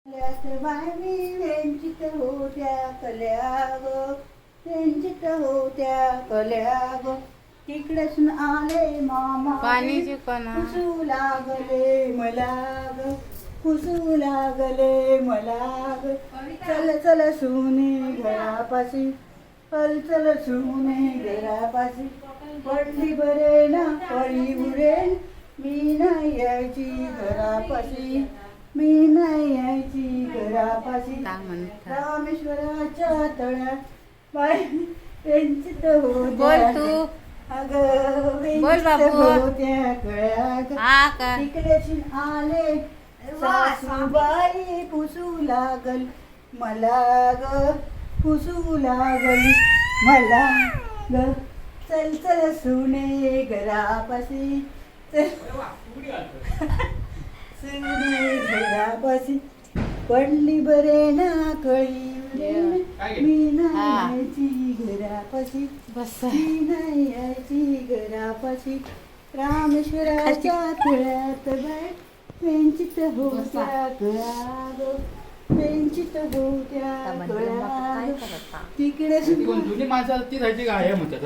बाई वेंचित होत्या कल्या ग, वेंचित होत्या कल्या ग, तिकडेच आले मामा पाणी कोणा पुसू लागले मला ग, पुसू लागले मला ग. चल चल सुने घरापाशी, चल चल सुने घरापाशी, पडली बरे ना पडी उरेल, मी नाही यायची घरापाशी, मी नाही यायची घरापाशी. काय म्हणता रामेश्वराच्या तळ्यात बाई वेंचित होत्या, बोल तू अगं बोल वेंचित बाबू. होत्या कळ्या हा का तिकडेची आले सासूबाई पुसू लागल मला ग, पुसू लागल मला ग. चल चल सुने घरापाशी, चल सुने घरापाशी, पडली बरे ना कळी, मी नाही यायची घरापाशी, बस मी नाही यायची घरापाशी. रामेश्वराच्या तळ्यात बाय वेंचित होत्या कळ्या ग, वेंचित होत्या कळ्या ग, तिकडे ती कोण जुनी माणसं ती जायची काय म्हणतात